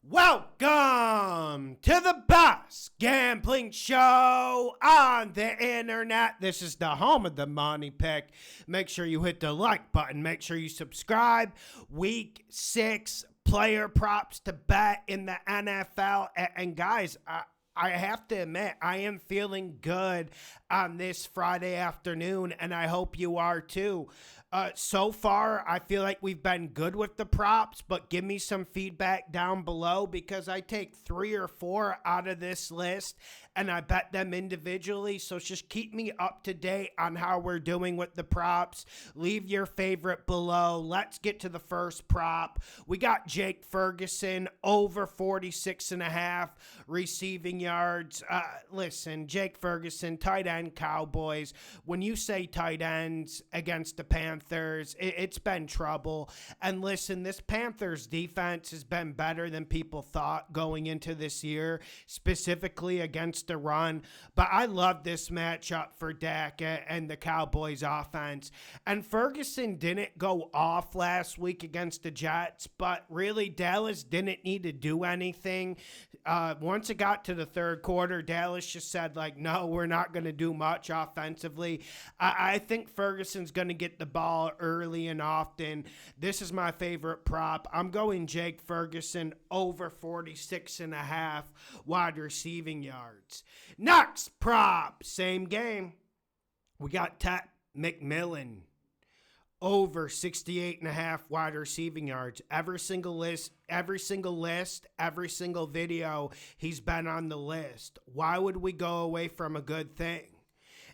Welcome to the best gambling show on the internet. This is the home of the money pick. Make sure you hit the like button. Make sure you subscribe. Week 6 player props to bet in the NFL. And guys, I have to admit, I am feeling good on this Friday afternoon, and I hope you are too. So far, I feel like we've been good with the props, but give me some feedback down below because I take 3 or 4 out of this list and I bet them individually. So just keep me up to date on how we're doing with the props. Leave your favorite below. Let's get to the first prop. We got Jake Ferguson over 46.5 receiving yards. Listen, Jake Ferguson, tight end Cowboys. When you say tight ends against the Panthers, it's been trouble. And listen, this Panthers defense has been better than people thought going into this year, specifically against the run. But I love this matchup for Dak and the Cowboys offense. And Ferguson didn't go off last week against the Jets, but really Dallas didn't need to do anything. Once it got to the third quarter, Dallas just said, no, we're not going to do much offensively. I think Ferguson's going to get the ball early and often. This is my favorite prop. I'm going Jake Ferguson over 46.5 wide receiving yards. Next prop, same game. We got Ted McMillan over 68.5 wide receiving yards. Every single list, every single video, he's been on the list. Why would we go away from a good thing?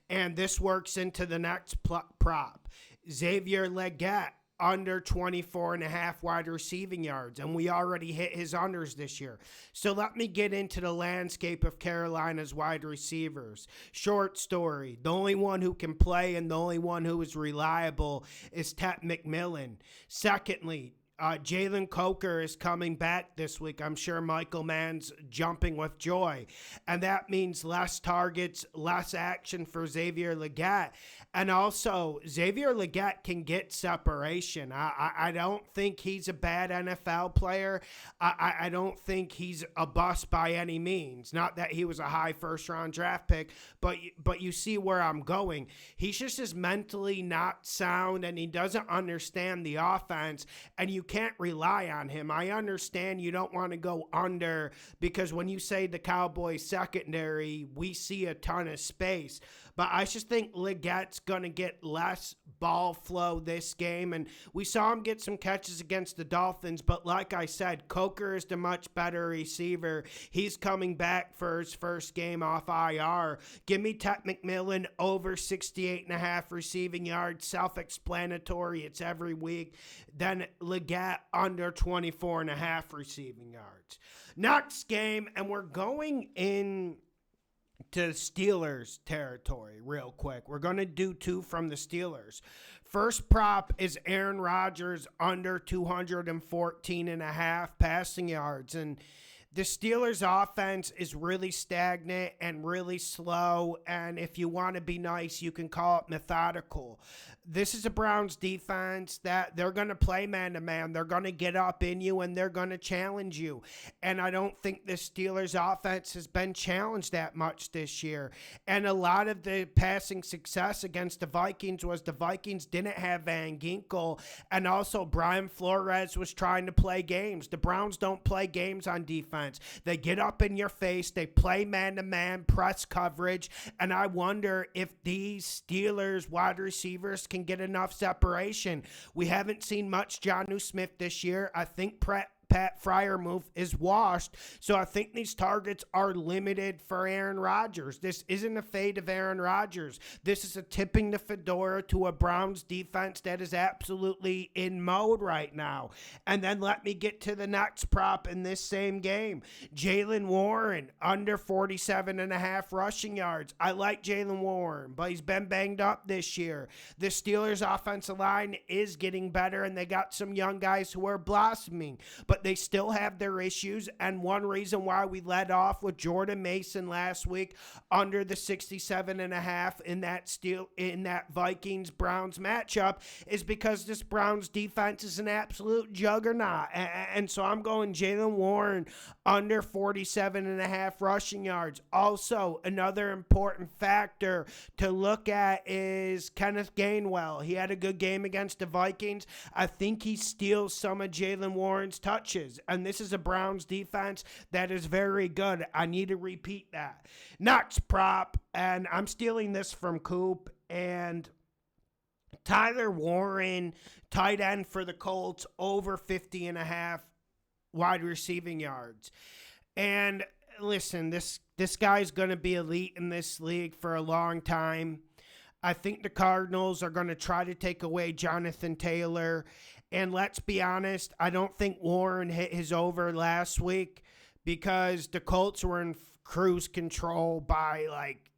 And this works into the next prop. Xavier Legette under 24.5 wide receiving yards, and we already hit his unders this year. So let me get into the landscape of Carolina's wide receivers. Short story, the only one who can play and the only one who is reliable is Ted McMillan. Secondly, Jalen Coker is coming back this week. I'm sure Michael Mann's jumping with joy. And that means less targets, less action for Xavier Legette. And also, Xavier Legette can get separation. I don't think he's a bad NFL player. I don't think he's a bust by any means. Not that he was a high first-round draft pick, but you see where I'm going. He's just as mentally not sound, and he doesn't understand the offense, and you can't rely on him. I understand you don't want to go under because when you say the Cowboys secondary, we see a ton of space. But I just think Legette's going to get less ball flow this game. And we saw him get some catches against the Dolphins. But like I said, Coker is the much better receiver. He's coming back for his first game off IR. Give me Ted McMillan over 68.5 receiving yards. Self-explanatory. It's every week. Then Legette under 24.5 receiving yards. Next game, and we're going in to Steelers territory real quick. We're going to do 2 from the Steelers. First prop is Aaron Rodgers under 214.5 passing yards. And the Steelers offense is really stagnant and really slow. And if you want to be nice, you can call it methodical. This is a Browns defense that they're going to play man-to-man. They're going to get up in you, and they're going to challenge you. And I don't think the Steelers' offense has been challenged that much this year. And a lot of the passing success against the Vikings was the Vikings didn't have Van Ginkel, and also Brian Flores was trying to play games. The Browns don't play games on defense. They get up in your face. They play man-to-man, press coverage, and I wonder if these Steelers wide receivers can get enough separation. We haven't seen much Jonnu Smith this year. I think Pat Freiermuth is washed. So I think these targets are limited for Aaron Rodgers. This isn't a fade of Aaron Rodgers. This is a tipping the fedora to a Browns defense that is absolutely in mode right now. And then let me get to the next prop in this same game. Jaylen Warren, under 47.5 rushing yards. I like Jaylen Warren, but he's been banged up this year. The Steelers' offensive line is getting better, and they got some young guys who are blossoming. But but they still have their issues. And one reason why we led off with Jordan Mason last week under the 67.5 in that Vikings-Browns matchup is because this Browns defense is an absolute juggernaut. And so I'm going Jaylen Warren under 47.5 rushing yards. Also, another important factor to look at is Kenneth Gainwell. He had a good game against the Vikings. I think he steals some of Jaylen Warren's touches. And this is a Browns defense that is very good. I need to repeat that. Next prop, and I'm stealing this from Coop, and Tyler Warren, tight end for the Colts, over 50.5 wide receiving yards. And listen, this guy's going to be elite in this league for a long time. I think the Cardinals are going to try to take away Jonathan Taylor. And let's be honest, I don't think Warren hit his over last week because the Colts were in cruise control by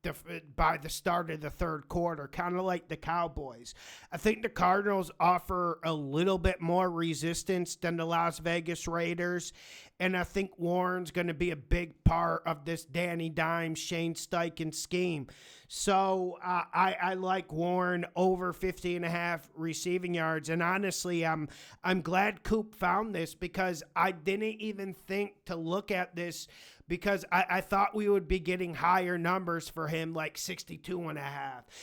the start of the third quarter, kind of like the Cowboys. I think the Cardinals offer a little bit more resistance than the Las Vegas Raiders, and I think Warren's going to be a big part of this Danny Dimes, Shane Steichen scheme. So I like Warren over 50.5 receiving yards, and honestly, I'm glad Coop found this because I didn't even think to look at this because I thought we would be getting higher numbers for him, like 62.5,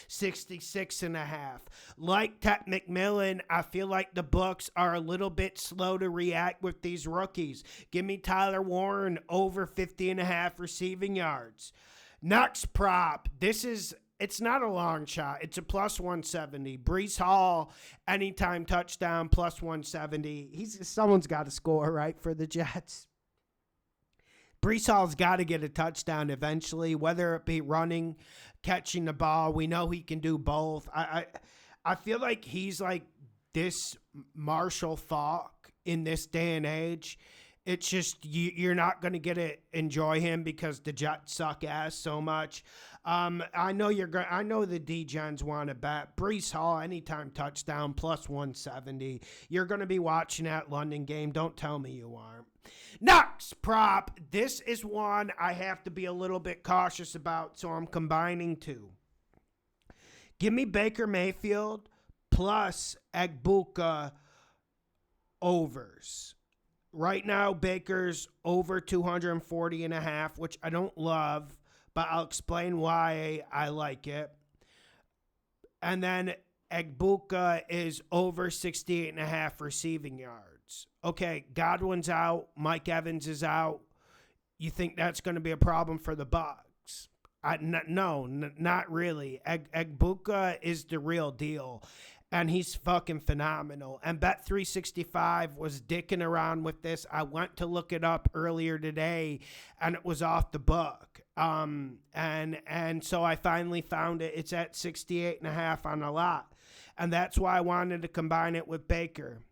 66.5. Like Ted McMillan, I feel like the Bucs are a little bit slow to react with these rookies. Give me Tyler Warren over 50.5 receiving yards. Next prop, it's not a long shot. It's a plus 170. Breece Hall, anytime touchdown, plus 170. Someone's got to score, right, for the Jets. Breece Hall's got to get a touchdown eventually, whether it be running, catching the ball. We know he can do both. I feel like he's like this Marshall Faulk in this day and age. It's just you're not going to get to enjoy him because the Jets suck ass so much. I know the D-Gens want to bet Breece Hall anytime touchdown plus 170. You're going to be watching that London game. Don't tell me you aren't. Next prop. This is one I have to be a little bit cautious about, so I'm combining two. Give me Baker Mayfield plus Egbuka overs. Right now, Baker's over 240.5, which I don't love, but I'll explain why I like it. And then Egbuka is over 68.5 receiving yards. Okay, Godwin's out. Mike Evans is out. You think that's going to be a problem for the Bucs? No, not really. Egbuka is the real deal. And he's fucking phenomenal. And Bet365 was dicking around with this. I went to look it up earlier today, and it was off the book. And so I finally found it. It's at 68.5 on a lot. And that's why I wanted to combine it with Baker.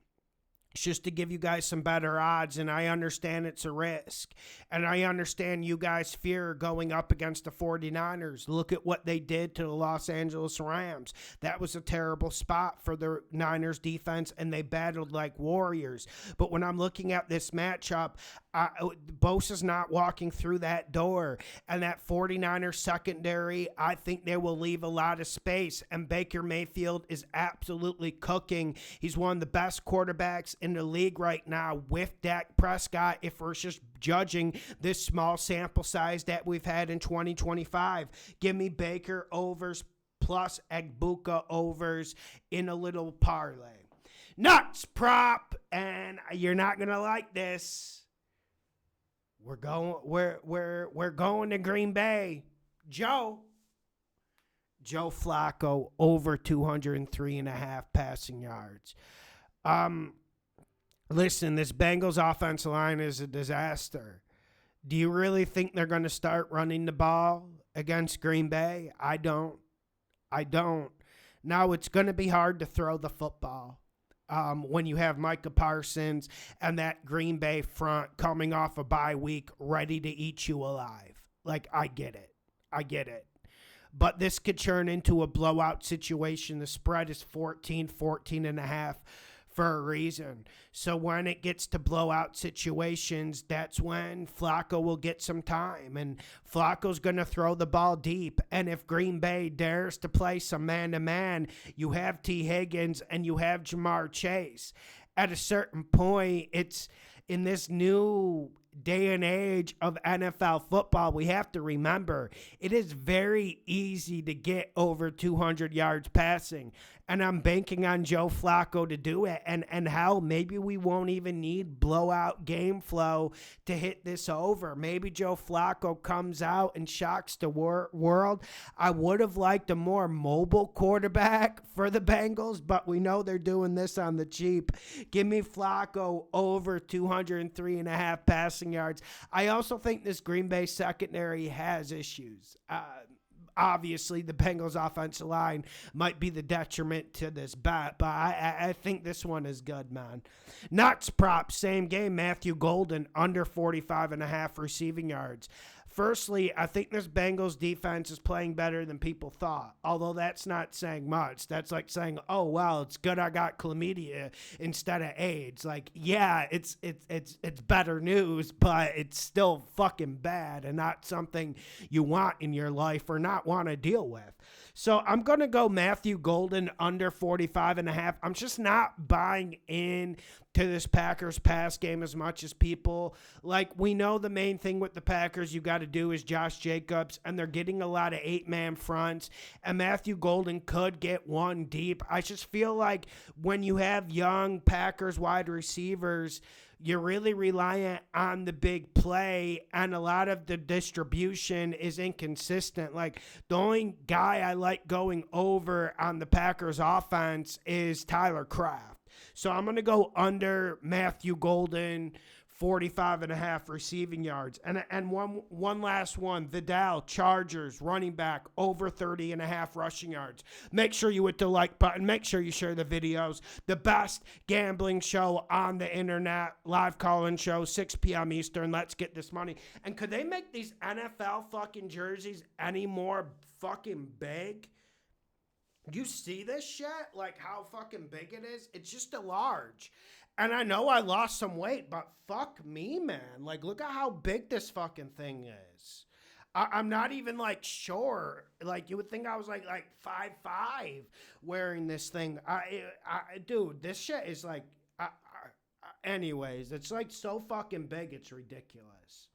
It's just to give you guys some better odds, and I understand it's a risk. And I understand you guys fear going up against the 49ers. Look at what they did to the Los Angeles Rams. That was a terrible spot for the Niners defense, and they battled like warriors. But when I'm looking at this matchup, Bosa's not walking through that door. And that 49ers secondary, I think they will leave a lot of space. And Baker Mayfield is absolutely cooking. He's one of the best quarterbacks in the league right now with Dak Prescott, if we're just judging this small sample size that we've had in 2025. Give me Baker overs plus Egbuka overs in a little parlay. Nuts prop, and you're not gonna like this. We're going to Green Bay. Joe Flacco over 203.5 passing yards. Listen, this Bengals offensive line is a disaster. Do you really think they're going to start running the ball against Green Bay? I don't. Now, it's going to be hard to throw the football when you have Micah Parsons and that Green Bay front coming off a bye week ready to eat you alive. Like, I get it. But this could turn into a blowout situation. The spread is 14.5 for a reason. So when it gets to blowout situations, that's when Flacco will get some time. And Flacco's going to throw the ball deep. And if Green Bay dares to play some man-to-man, you have T. Higgins and you have Jamar Chase. At a certain point, it's in this new day and age of NFL football, we have to remember it is very easy to get over 200 yards passing. And I'm banking on Joe Flacco to do it. And hell, maybe we won't even need blowout game flow to hit this over. Maybe Joe Flacco comes out and shocks the world. I would have liked a more mobile quarterback for the Bengals, but we know they're doing this on the cheap. Give me Flacco over 203.5 passing yards. I also think this Green Bay secondary has issues. Obviously, the Bengals offensive line might be the detriment to this bet, but I think this one is good, man. Nuts prop, same game, Matthew Golden, under 45.5 receiving yards. Firstly, I think this Bengals defense is playing better than people thought, although that's not saying much. That's like saying, oh, well, it's good I got chlamydia instead of AIDS. Like, yeah, it's better news, but it's still fucking bad and not something you want in your life or not want to deal with. So I'm going to go Matthew Golden under 45.5. I'm just not buying in to this Packers pass game as much as people. Like, we know the main thing with the Packers you got to do is Josh Jacobs, and they're getting a lot of 8-man fronts, and Matthew Golden could get one deep. I just feel like when you have young Packers wide receivers, you're really reliant on the big play, and a lot of the distribution is inconsistent. Like, the only guy I like going over on the Packers offense is Tyler Kraft. So I'm going to go under Matthew Golden, 45.5 receiving yards. And one last one, Vidal, Chargers, running back, over 30.5 rushing yards. Make sure you hit the like button. Make sure you share the videos. The best gambling show on the internet, live call-in show, 6 p.m. Eastern. Let's get this money. And could they make these NFL fucking jerseys any more fucking big? You see this shit? Like how fucking big it is? It's just a large. And I know I lost some weight, but fuck me, man. Like, look at how big this fucking thing is. I'm not even, like, sure. Like, you would think I was, like 5'5" wearing this thing. Dude, this shit is, like, anyways, it's, like, so fucking big, it's ridiculous.